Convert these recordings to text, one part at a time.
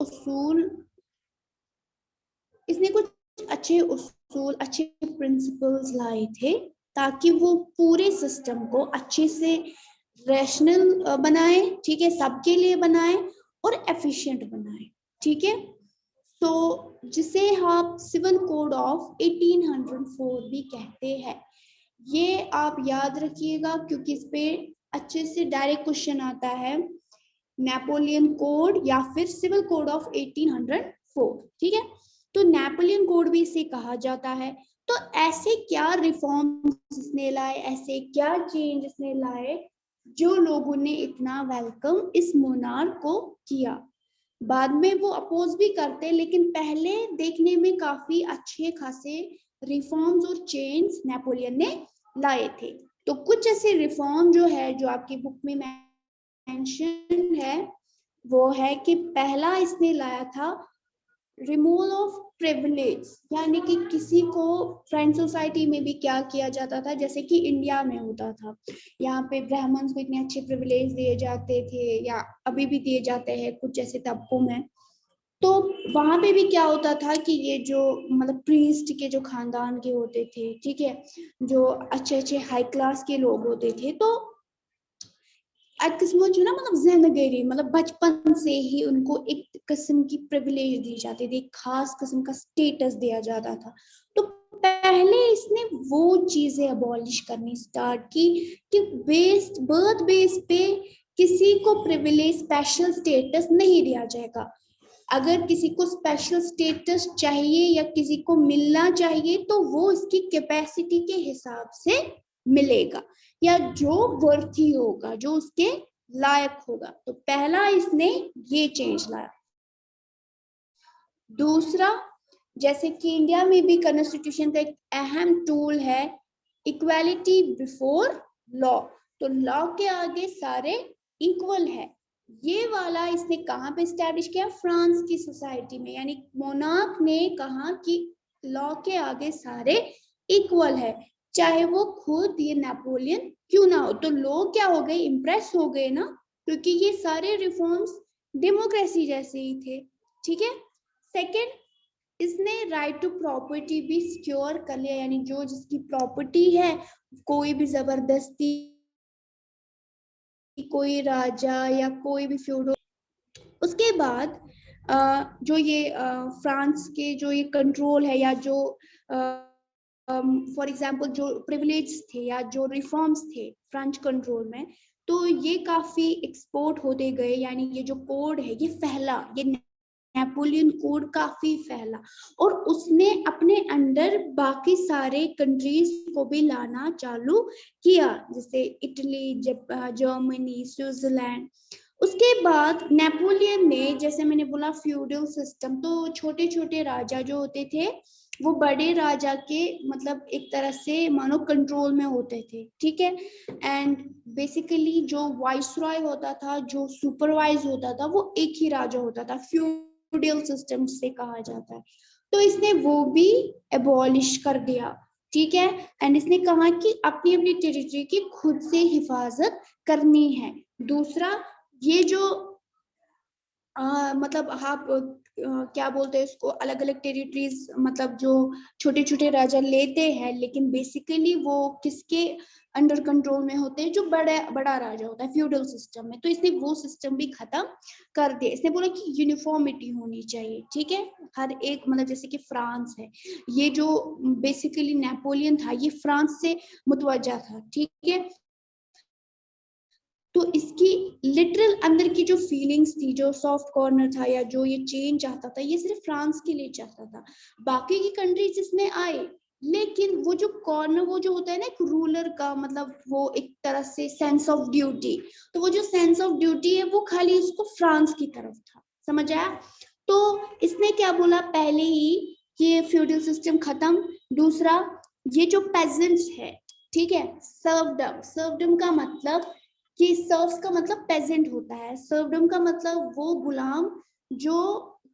उसूल, इसने कुछ अच्छे उसूल, अच्छे प्रिंसिपल्स लाए थे ताकि वो पूरे सिस्टम को अच्छे से रैशनल बनाए, ठीक है, सबके लिए बनाए और एफिशिएंट बनाए, ठीक है। तो जिसे हम सिविल कोड ऑफ 1804 भी कहते हैं। ये आप याद रखिएगा क्योंकि इस पे अच्छे से डायरेक्ट क्वेश्चन आता है, नेपोलियन कोड या फिर सिविल कोड ऑफ 1804, ठीक है। तो नेपोलियन कोड भी इसे कहा जाता है। तो ऐसे क्या रिफॉर्म्स इसने लाए, ऐसे क्या चेंज इसने लाए जो लोगों ने इतना वेलकम इस मोनार्क को किया। बाद में वो अपोज भी करते, लेकिन पहले देखने में काफी अच्छे खासे रिफॉर्म्स और चेंज नेपोलियन ने लाए थे। तो कुछ ऐसे रिफॉर्म जो है जो आपकी बुक में मेंशन है वो है कि पहला इसने लाया था रिमूवल ऑफ प्रिविलेज, यानी कि किसी को फ्रेंच सोसाइटी में भी क्या किया जाता था, जैसे कि इंडिया में होता था, यहाँ पे ब्राह्मण्स को इतने अच्छे प्रिविलेज दिए जाते थे या अभी भी दिए जाते हैं कुछ ऐसे तबकों में। तो वहां पे भी क्या होता था कि ये जो मतलब प्रीस्ट के जो खानदान के होते थे, ठीक है, जो अच्छे अच्छे हाई क्लास के लोग होते थे, तो एक किस्म जो ना मतलब जिंदगी मतलब बचपन से ही उनको एक किस्म की प्रिविलेज दी जाती थी, एक खास किस्म का स्टेटस दिया जाता था। तो पहले इसने वो चीजें अबॉलिश करनी स्टार्ट की कि बेस्ड बर्थ बेस पे किसी को प्रिविलेज स्पेशल स्टेटस नहीं दिया जाएगा। अगर किसी को स्पेशल स्टेटस चाहिए या किसी को मिलना चाहिए तो वो इसकी कैपेसिटी के हिसाब से मिलेगा या जो वर्थी होगा, जो उसके लायक होगा। तो पहला इसने ये चेंज लाया। दूसरा, जैसे कि इंडिया में भी कॉन्स्टिट्यूशन का एक अहम टूल है इक्वालिटी बिफोर लॉ, तो लॉ के आगे सारे इक्वल है। ये वाला इसने कहाँ पे स्टैब्लिश किया, फ्रांस की सोसाइटी में, यानी मोनार्क ने कहा कि लॉ के आगे सारे इक्वल है, चाहे वो खुद ये नेपोलियन क्यों ना हो। तो लोग क्या हो गए, इम्प्रेस हो गए ना, क्योंकि ये सारे रिफॉर्म्स डेमोक्रेसी जैसे ही थे, ठीक है। सेकेंड, इसने राइट टू प्रॉपर्टी भी सिक्योर कर लिया, यानी जो जिसकी प्रॉपर्टी है कोई भी जबरदस्ती, कोई राजा या कोई भी फ्यूडल। उसके बाद जो ये फ्रांस के जो ये कंट्रोल है या जो फॉर एग्जांपल जो प्रिविलेज थे या जो रिफॉर्म्स थे फ्रेंच कंट्रोल में, तो ये काफी एक्सपोर्ट होते गए, यानी ये जो कोड है ये फैला, ये नेपोलियन कोड काफी फैला और उसने अपने अंडर बाकी सारे कंट्रीज को भी लाना चालू किया, जैसे इटली, जर्मनी, स्विट्जरलैंड। उसके बाद नेपोलियन ने, जैसे मैंने बोला फ्यूडल सिस्टम, तो छोटे छोटे राजा जो होते थे वो बड़े राजा के मतलब एक तरह से मानो कंट्रोल में होते थे, ठीक है। एंड बेसिकली जो वाइसरॉय होता था, जो सुपरवाइज होता था, वो एक ही राजा होता था, फ्यूडल सिस्टम से कहा जाता है। तो इसने वो भी एबॉलिश कर दिया, ठीक है। एंड इसने कहा कि अपनी अपनी टेरिटरी की खुद से हिफाजत करनी है। दूसरा, ये जो मतलब आप क्या बोलते हैं इसको, अलग अलग टेरिटरीज, मतलब जो छोटे छोटे राजा लेते हैं, लेकिन बेसिकली वो किसके अंडर कंट्रोल में होते हैं, जो बड़ा बड़ा राजा होता है फ्यूडल सिस्टम में। तो इसने वो सिस्टम भी खत्म कर दिया। इसने बोला कि यूनिफॉर्मिटी होनी चाहिए, ठीक है, हर एक, मतलब जैसे कि फ्रांस है, ये जो बेसिकली नेपोलियन था ये फ्रांस से मुतवज्जा था, ठीक है। तो इसकी लिटरल अंदर की जो फीलिंग्स थी, जो सॉफ्ट कॉर्नर था या जो ये चेंज चाहता था, ये सिर्फ फ्रांस के लिए चाहता था। बाकी की कंट्रीज इसमें आए, लेकिन वो जो कॉर्नर, वो जो होता है ना एक रूलर का, मतलब वो एक तरह से सेंस ऑफ ड्यूटी, तो वो जो सेंस ऑफ ड्यूटी है वो खाली उसको फ्रांस की तरफ था, समझ आया। तो इसने क्या बोला पहले ही कि फ्यूडल सिस्टम खत्म। दूसरा, ये जो पेजेंट्स है, ठीक है, सर्वडम, सर्वडम का मतलब कि सर्व्स का मतलब पेजेंट होता है, सर्वडम का मतलब वो गुलाम जो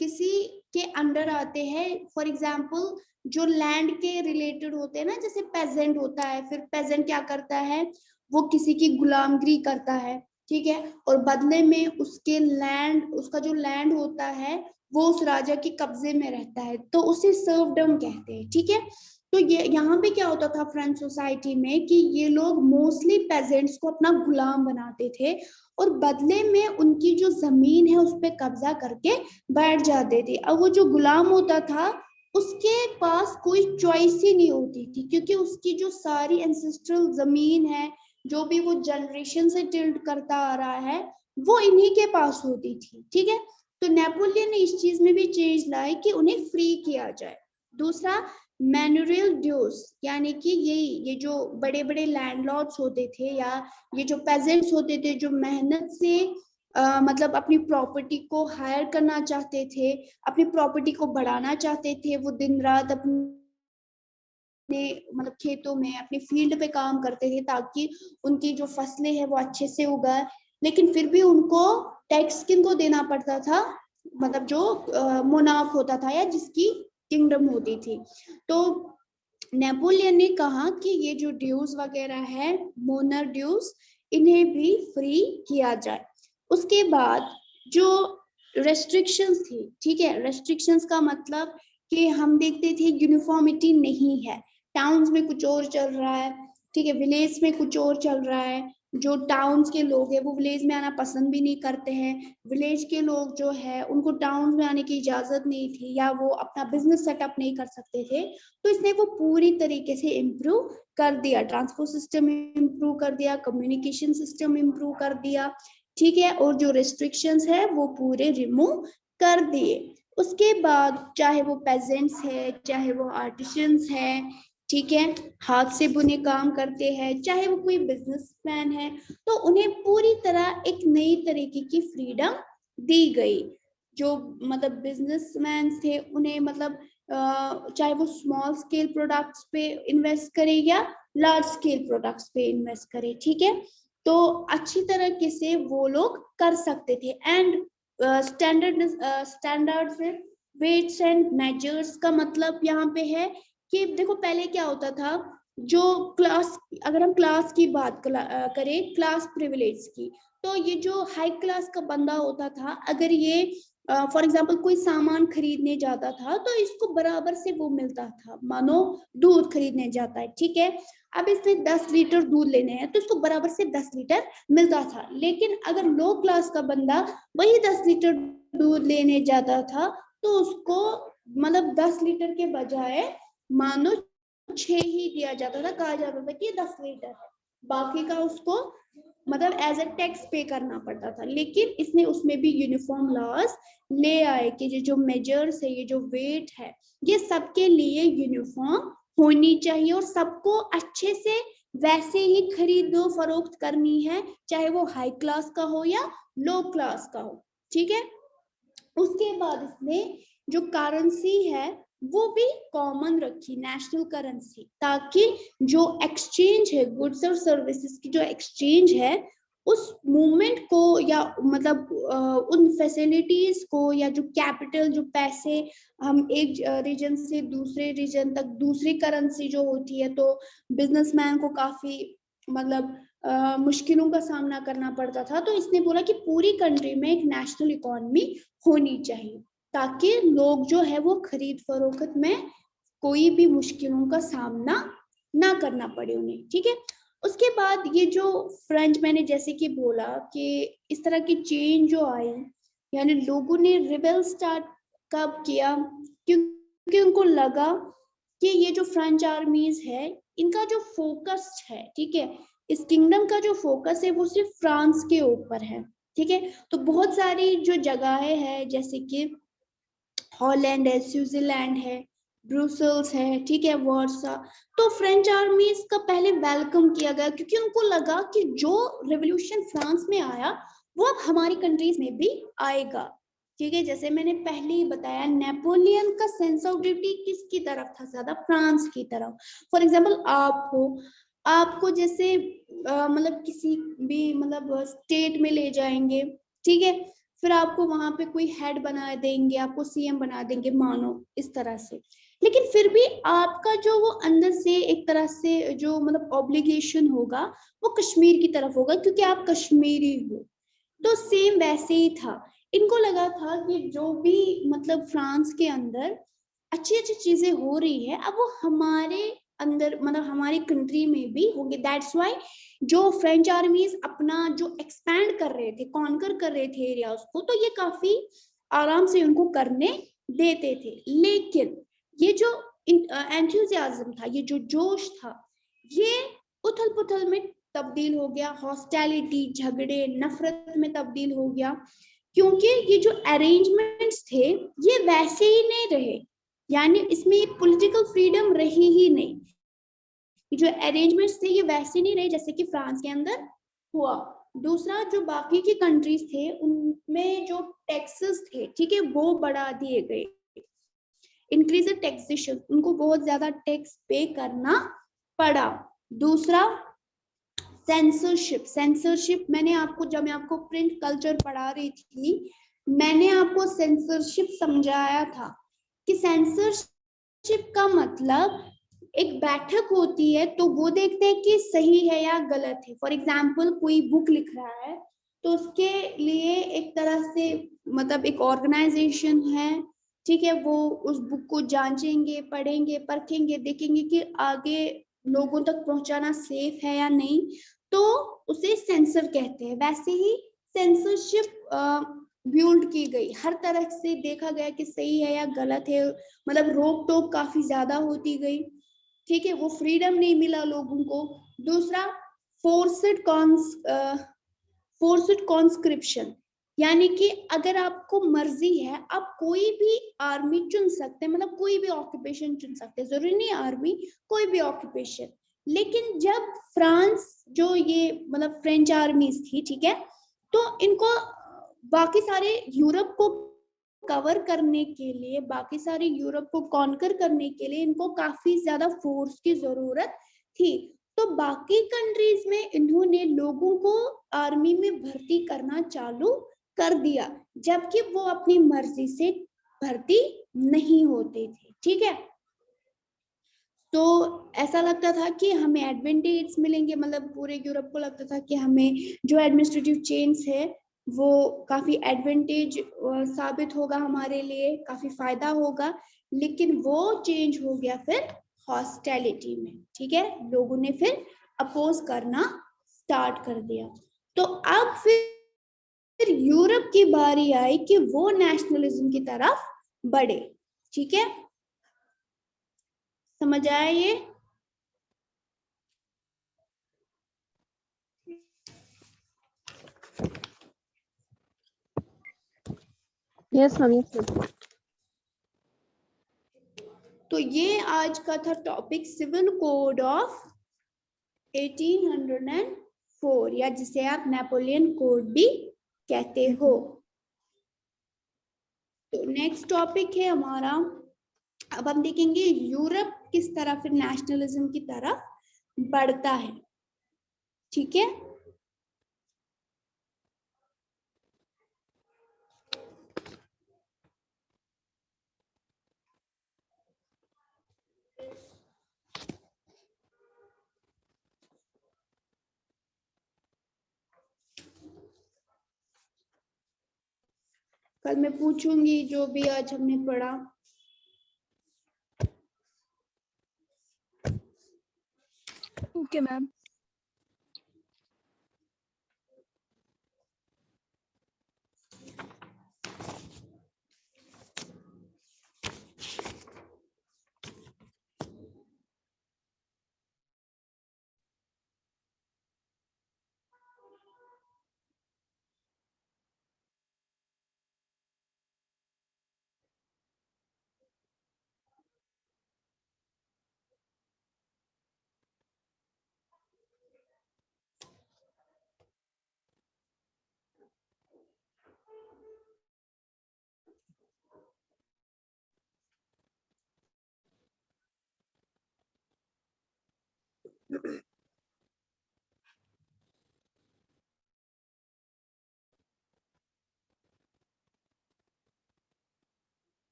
किसी के अंडर आते हैं। फॉर एग्जाम्पल जो लैंड के रिलेटेड होते हैं ना, जैसे पेजेंट होता है, फिर पेजेंट क्या करता है, वो किसी की गुलामगिरी करता है, ठीक है, और बदले में उसके लैंड, उसका जो लैंड होता है वो उस राजा के कब्जे में रहता है, तो उसे सर्वडम कहते हैं, ठीक है। तो ये यहाँ पे क्या होता था फ्रेंच सोसाइटी में कि ये लोग मोस्टली पेजेंट्स को अपना गुलाम बनाते थे और बदले में उनकी जो जमीन है उस पर कब्जा करके बैठ जाते थे। अब वो जो गुलाम होता था उसके पास कोई चॉइस ही नहीं होती थी, क्योंकि उसकी जो सारी एंसेस्ट्रल जमीन है, जो भी वो जनरेशन से टिल्ड करता आ रहा है, वो इन्हीं के पास होती थी, ठीक है। तो नेपोलियन ने इस चीज में भी चेंज लाई कि उन्हें फ्री किया जाए। दूसरा, मैनुअल ड्यूज, यानी कि ये जो बड़े बड़े लैंडलॉर्ड्स होते थे या ये जो पेजेंट्स होते थे जो मेहनत से मतलब अपनी प्रॉपर्टी को हायर करना चाहते थे, अपनी प्रॉपर्टी को बढ़ाना चाहते थे, वो दिन रात अपने मतलब खेतों में अपनी फील्ड पे काम करते थे ताकि उनकी जो फसलें हैं वो अच्छे से उगाए, लेकिन फिर भी उनको टैक्स किनको देना पड़ता था, मतलब जो मोनार्क होता था या जिसकी किंगडम होती थी। तो नेपोलियन ने कहा कि ये जो ड्यूज वगैरह है, मोनर ड्यूज, इन्हें भी फ्री किया जाए। उसके बाद जो रेस्ट्रिक्शंस थी, ठीक है, रेस्ट्रिक्शंस का मतलब कि हम देखते थे यूनिफॉर्मिटी नहीं है, टाउन्स में कुछ और चल रहा है, ठीक है, विलेज में कुछ और चल रहा है, जो टाउन्स के लोग हैं वो विलेज में आना पसंद भी नहीं करते हैं, विलेज के लोग जो है उनको टाउन में आने की इजाजत नहीं थी या वो अपना बिजनेस सेटअप नहीं कर सकते थे। तो इसने वो पूरी तरीके से इम्प्रूव कर दिया, ट्रांसपोर्ट सिस्टम इम्प्रूव कर दिया, कम्युनिकेशन सिस्टम इम्प्रूव कर दिया, ठीक है, और जो रेस्ट्रिक्शंस है वो पूरे रिमूव कर दिए। उसके बाद चाहे वो पेजेंट्स है, चाहे वो आर्टिशियंस है, ठीक है, हाथ से बुने काम करते हैं, चाहे वो कोई बिजनेसमैन है, तो उन्हें पूरी तरह एक नई तरीके की फ्रीडम दी गई। जो मतलब बिजनेसमैन थे उन्हें मतलब चाहे वो स्मॉल स्केल प्रोडक्ट्स पे इन्वेस्ट करे या लार्ज स्केल प्रोडक्ट्स पे इन्वेस्ट करे, ठीक है, तो अच्छी तरीके से वो लोग कर सकते थे। And standards weights and measures का मतलब यहाँ पे है कि देखो पहले क्या होता था, जो क्लास, अगर हम क्लास की बात करें, क्लास प्रिविलेज की, तो ये जो हाई क्लास का बंदा होता था, अगर ये फॉर एग्जाम्पल कोई सामान खरीदने जाता था तो इसको बराबर से वो मिलता था, मानो दूध खरीदने जाता है, ठीक है, अब इसने 10 लीटर दूध लेने हैं तो इसको बराबर से 10 लीटर मिलता था। लेकिन अगर लो क्लास का बंदा वही 10 लीटर दूध लेने जाता था तो उसको मतलब 10 लीटर के बजाय मानो 6 ही दिया जाता था, कहा जाता था कि 10 लीटर है, बाकी का उसको मतलब एज ए टैक्स पे करना पड़ता था। लेकिन इसने उसमें भी यूनिफॉर्म लॉज ले आए कि ये जो मेजर्स है, ये जो वेट है, ये सबके लिए यूनिफॉर्म होनी चाहिए और सबको अच्छे से वैसे ही खरीदो फरोख्त करनी है, चाहे वो हाई क्लास का हो या लो क्लास का हो, ठीक है। उसके बाद इसने जो करेंसी है वो भी कॉमन रखी, नेशनल करेंसी, ताकि जो एक्सचेंज है, गुड्स और सर्विसेज की जो एक्सचेंज है, उस मूवमेंट को या मतलब उन फैसिलिटीज को या जो कैपिटल, जो पैसे हम एक रीजन से दूसरे रीजन तक दूसरी करेंसी जो होती है, तो बिजनेसमैन को काफी मतलब मुश्किलों का सामना करना पड़ता था। तो इसने बोला कि पूरी कंट्री में एक नेशनल इकोनॉमी होनी चाहिए ताकि लोग जो है वो खरीद फरोख्त में कोई भी मुश्किलों का सामना ना करना पड़े उन्हें, ठीक है। उसके बाद ये जो फ्रेंच, मैंने जैसे कि बोला कि इस तरह की चेंज जो आई, यानी लोगों ने रिबेल स्टार्ट कब किया, क्योंकि उनको लगा कि ये जो फ्रेंच आर्मीज है इनका जो फोकस है, ठीक है, इस किंगडम का जो फोकस है वो सिर्फ फ्रांस के ऊपर है, ठीक है। तो बहुत सारी जो जगहें हैं जैसे कि हॉलैंड है, स्विट्जरलैंड है, ब्रुसेल्स है, ठीक है, वार्सा, तो फ्रेंच आर्मीज का पहले वेलकम किया गया क्योंकि उनको लगा कि जो रेवोल्यूशन फ्रांस में आया वो अब हमारी कंट्रीज में भी आएगा, ठीक है। जैसे मैंने पहले ही बताया, नेपोलियन का सेंस ऑफ ड्यूटी किसकी तरफ था, ज्यादा फ्रांस की तरफ। फॉर एग्जाम्पल आप हो, आपको जैसे मतलब किसी भी मतलब स्टेट में ले जाएंगे, ठीक है, फिर आपको वहां पे कोई हेड बना देंगे, आपको सीएम बना देंगे मानो इस तरह से, लेकिन फिर भी आपका जो वो अंदर से एक तरह से जो मतलब ऑब्लिगेशन होगा वो कश्मीर की तरफ होगा क्योंकि आप कश्मीरी हो। तो सेम वैसे ही था, इनको लगा था कि जो भी मतलब फ्रांस के अंदर अच्छी अच्छी चीजें हो रही है अब वो हमारे अंदर मतलब हमारी कंट्री में भी होंगे। दैट्स वाई जो फ्रेंच आर्मीज अपना जो एक्सपैंड कर रहे थे, कॉन्कर कर रहे थे एरियाज को, तो ये काफी आराम से उनको करने देते थे। लेकिन ये जो एंथुसियाज्म था, ये जो जोश था, ये उथल पुथल में तब्दील हो गया, हॉस्टैलिटी, झगड़े, नफरत में तब्दील हो गया, क्योंकि ये जो अरेंजमेंट्स थे ये वैसे ही नहीं रहे, यानी इसमें पॉलिटिकल फ्रीडम रही ही नहीं। जो अरेंजमेंट्स थे ये वैसे नहीं रहे जैसे कि फ्रांस के अंदर हुआ। दूसरा, जो बाकी की कंट्रीज थे उनमें जो टैक्सेस थे, ठीक है, वो बढ़ा दिए गए, इंक्रीज टैक्सेशन, उनको बहुत ज्यादा टैक्स पे करना पड़ा। दूसरा, सेंसरशिप। सेंसरशिप मैंने आपको, जब मैं आपको प्रिंट कल्चर पढ़ा रही थी, मैंने आपको सेंसरशिप समझाया था कि सेंसरशिप का मतलब एक बैठक होती है तो वो देखते हैं कि सही है या गलत है। फॉर एग्जाम्पल कोई बुक लिख रहा है तो उसके लिए एक तरह से मतलब एक ऑर्गेनाइजेशन है, ठीक है, वो उस बुक को जांचेंगे, पढ़ेंगे, परखेंगे, देखेंगे कि आगे लोगों तक पहुंचाना सेफ है या नहीं, तो उसे सेंसर कहते हैं। वैसे ही सेंसरशिप बिल्ड की गई, हर तरह से देखा गया कि सही है या गलत है, मतलब रोक टोक काफी ज्यादा होती गई, ठीक है, वो फ्रीडम नहीं मिला लोगों को। दूसरा, फोर्स्ड फोर्स्ड कॉन्स्क्रिप्शन, यानी कि अगर आपको मर्जी है आप कोई भी आर्मी चुन सकते हैं, मतलब कोई भी ऑक्यूपेशन चुन सकते हैं, जरूरी नहीं आर्मी, कोई भी ऑक्यूपेशन। लेकिन जब फ्रांस जो ये मतलब फ्रेंच आर्मीज थी, ठीक है, तो इनको बाकी सारे यूरोप को कवर करने के लिए, बाकी सारे यूरोप को कॉन्कर करने के लिए इनको काफी ज्यादा फोर्स की जरूरत थी। तो बाकी कंट्रीज में इन्होंने लोगों को आर्मी में भर्ती करना चालू कर दिया, जबकि वो अपनी मर्जी से भर्ती नहीं होते थे, ठीक है। तो ऐसा लगता था कि हमें एडवांटेज मिलेंगे, मतलब पूरे यूरोप को लगता था कि हमें जो एडमिनिस्ट्रेटिव चेंज है वो काफी एडवांटेज साबित होगा, हमारे लिए काफी फायदा होगा। लेकिन वो चेंज हो गया फिर हॉस्टैलिटी में, ठीक है, लोगों ने फिर अपोज करना स्टार्ट कर दिया। तो अब फिर यूरोप की बारी आई कि वो नेशनलिज्म की तरफ बढ़े, ठीक है, समझ आया ये? Yes ma'am, yes ma'am. तो ये आज का था टॉपिक, सिविल कोड ऑफ 1804, या जिसे आप नेपोलियन कोड भी कहते हो। तो नेक्स्ट टॉपिक है हमारा, अब हम देखेंगे यूरोप किस तरह फिर नेशनलिज्म की तरफ बढ़ता है, ठीक है। कल मैं पूछूंगी जो भी आज हमने पढ़ा। Okay ma'am.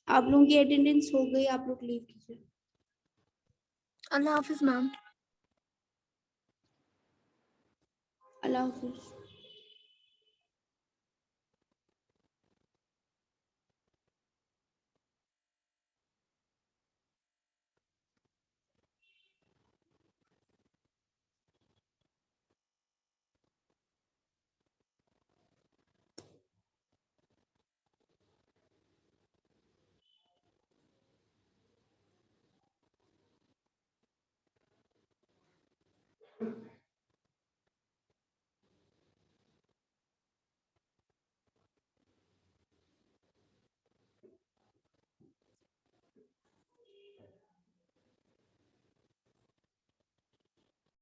आप लोगों की अटेंडेंस हो गई, आप लोग लीव कीजिए। अल्लाह हाफिज मैम। अल्लाह हाफिज।